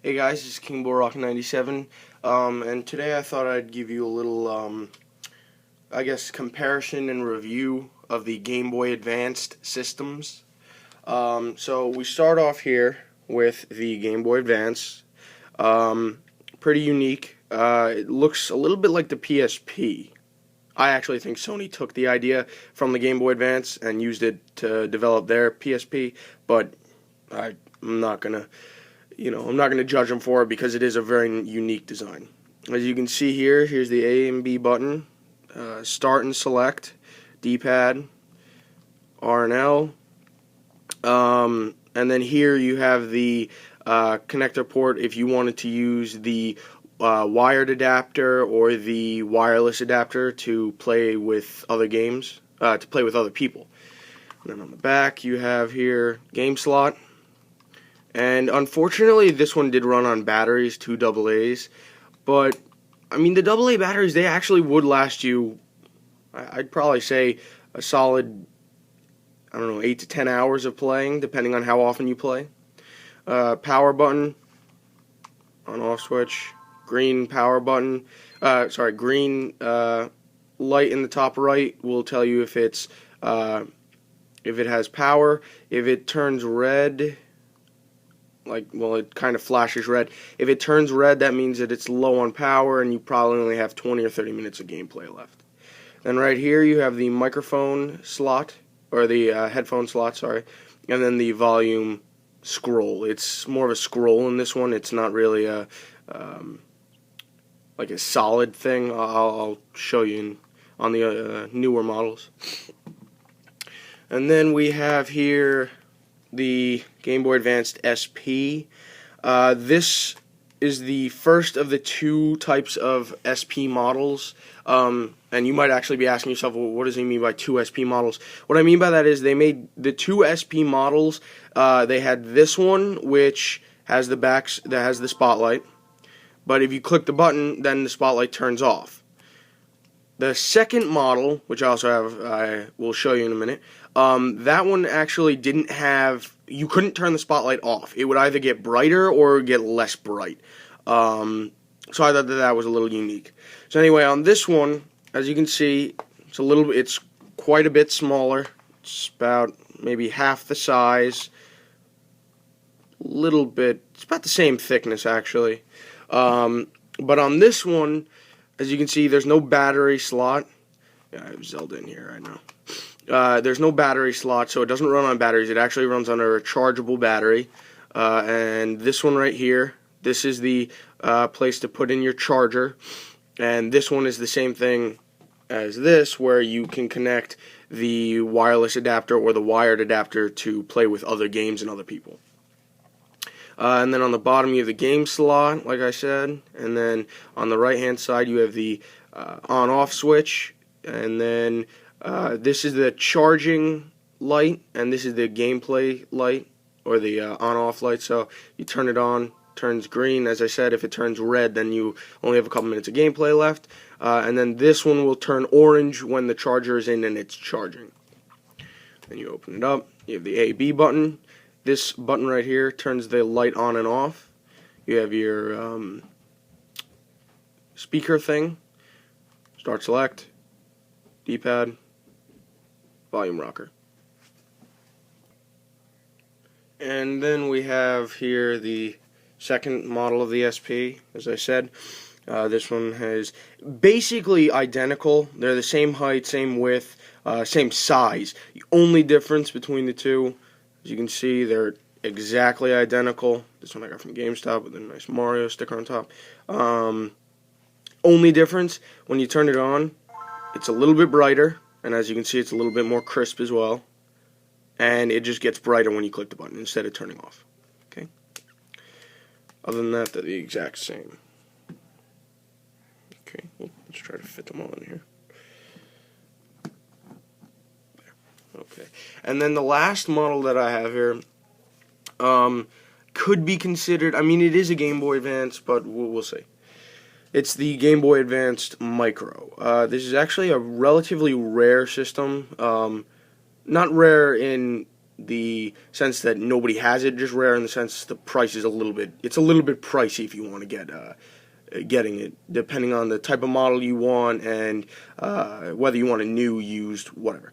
Hey guys, this is Gameboy 97, and today I thought I'd give you a little, comparison and review of the Game Boy Advanced systems. So we start off here with the Game Boy Advance. Pretty unique. It looks a little bit like the PSP. I actually think Sony took the idea from the Game Boy Advance and used it to develop their PSP, but I'm not gonna judge them for it because it is a very unique design. As you can see here, here's the A and B button, start and select, D-pad, R and L, and then here you have the connector port if you wanted to use the wired adapter or the wireless adapter to play with other games, to play with other people. And then on the back you have here game slot. And unfortunately, this one did run on batteries, 2 AA's. But, I mean, the AA batteries, they actually would last you, I'd probably say, a solid, 8 to 10 hours of playing, depending on how often you play. Power button, on-off switch, green power button, green light in the top right will tell you if it has power. If it turns red, it kind of flashes red. If it turns red, that means that it's low on power and you probably only have 20 or 30 minutes of gameplay left. Then right here you have the microphone slot, or the headphone slot, sorry, and then the volume scroll. It's more of a scroll in this one. It's not really a solid thing. I'll show you on the newer models. And then we have here the Game Boy Advanced SP. This is the first of the 2 types of SP models. And you might actually be asking yourself, well, what does he mean by 2 SP models? What I mean by that is they made the 2 SP models. They had this one, which has that has the spotlight. But if you click the button, then the spotlight turns off. The second model, which I will show you in a minute, that one actually didn't have, you couldn't turn the spotlight off. It would either get brighter or get less bright. So I thought that was a little unique. So anyway, on this one, as you can see, it's quite a bit smaller. It's about maybe half the size. It's about the same thickness actually. But on this one, as you can see, there's no battery slot. Yeah, I have Zelda in here, I know. There's no battery slot, so it doesn't run on batteries. It actually runs on a rechargeable battery. And this one right here, this is the place to put in your charger. And this one is the same thing as this, where you can connect the wireless adapter or the wired adapter to play with other games and other people. And then on the bottom you have the game slot, like I said, and then on the right hand side you have the on-off switch, and then this is the charging light, and this is the gameplay light, or the on-off light. So you turn it on, turns green. As I said, if it turns red, then you only have a couple minutes of gameplay left. And then this one will turn orange when the charger is in and it's charging. Then you open it up, you have the A-B button. This button right here turns the light on and off. You have your speaker thing, start select, D-pad, volume rocker. And then we have here the second model of the SP, as I said. This one is basically identical. They're the same height, same width, same size. The only difference between the two, as you can see, they're exactly identical. This one I got from GameStop with a nice Mario sticker on top. Only difference, when you turn it on, it's a little bit brighter, and as you can see, it's a little bit more crisp as well. And it just gets brighter when you click the button instead of turning off. Okay. Other than that, they're the exact same. Okay, well, let's try to fit them all in here. Okay, and then the last model that I have here could be considered, it is a Game Boy Advance, but we'll see. It's the Game Boy Advanced Micro. This is actually a relatively rare system. Not rare in the sense that nobody has it, just rare in the sense the price is a little bit pricey if you want to getting it, depending on the type of model you want and whether you want a new, used, whatever.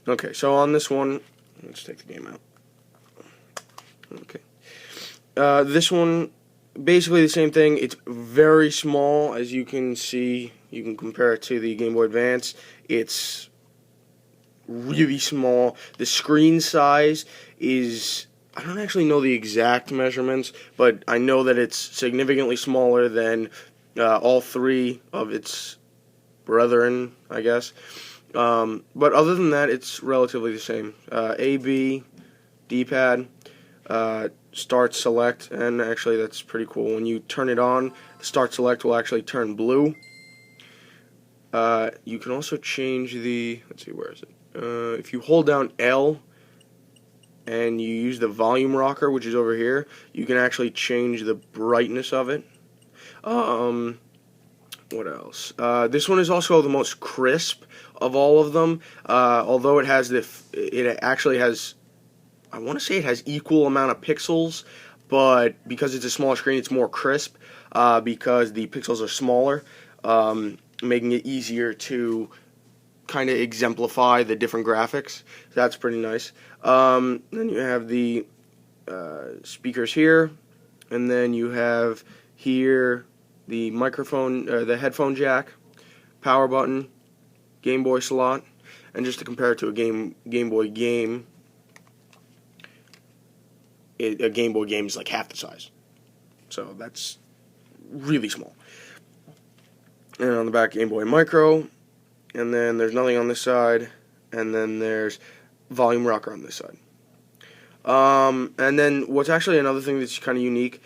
Okay, so on this one, let's take the game out. Okay, this one, basically the same thing. It's very small, as you can see. You can compare it to the Game Boy Advance. It's really small. The screen size is, I don't actually know the exact measurements, but I know that it's significantly smaller than all three of its brethren, I guess. But other than that, it's relatively the same. A, B, D-pad, start, select, and actually that's pretty cool. When you turn it on, the start select will actually turn blue. You can also change the, let's see, where is it? If you hold down L and you use the volume rocker, which is over here, you can actually change the brightness of it. What else? This one is also the most crisp of all of them. Although it has it actually has, I want to say it has equal amount of pixels, but because it's a smaller screen, it's more crisp because the pixels are smaller, making it easier to kind of exemplify the different graphics. So that's pretty nice. Then you have the speakers here, and then you have here the microphone, the headphone jack, power button, Game Boy slot, and just to compare it to a Game Boy game, a Game Boy game is like half the size. So that's really small. And on the back, Game Boy Micro. And then there's nothing on this side, and then there's volume rocker on this side. And then what's actually another thing that's kind of unique,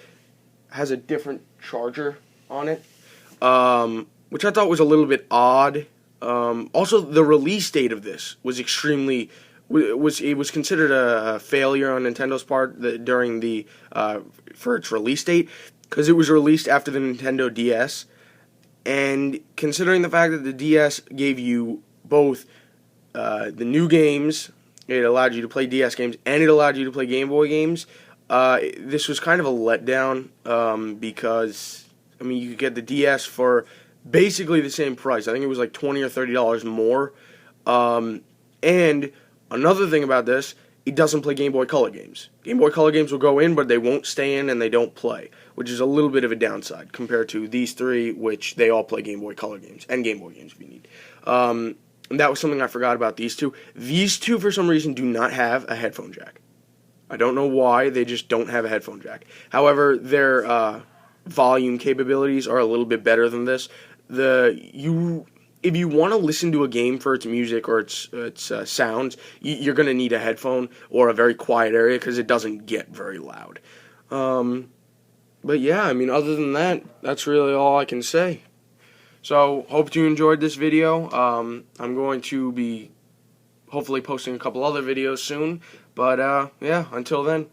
has a different charger on it, which I thought was a little bit odd. Also, the release date of this was extremely, it was considered a failure on Nintendo's part during the for its release date, because it was released after the Nintendo DS. And considering the fact that the DS gave you both the new games, it allowed you to play DS games, and it allowed you to play Game Boy games, this was kind of a letdown because, I mean, you could get the DS for basically the same price. I think it was like $20 or $30 more. And another thing about this, it doesn't play Game Boy Color games. Game Boy Color games will go in, but they won't stay in and they don't play, which is a little bit of a downside compared to these three, which they all play Game Boy Color games, and Game Boy games if you need. And that was something I forgot about these two. These two, for some reason, do not have a headphone jack. I don't know why, they just don't have a headphone jack. However, their volume capabilities are a little bit better than this. If you want to listen to a game for its music or its sounds, you're going to need a headphone or a very quiet area because it doesn't get very loud. But yeah, I mean, other than that, that's really all I can say. So, hope you enjoyed this video. I'm going to be hopefully posting a couple other videos soon. But yeah, until then.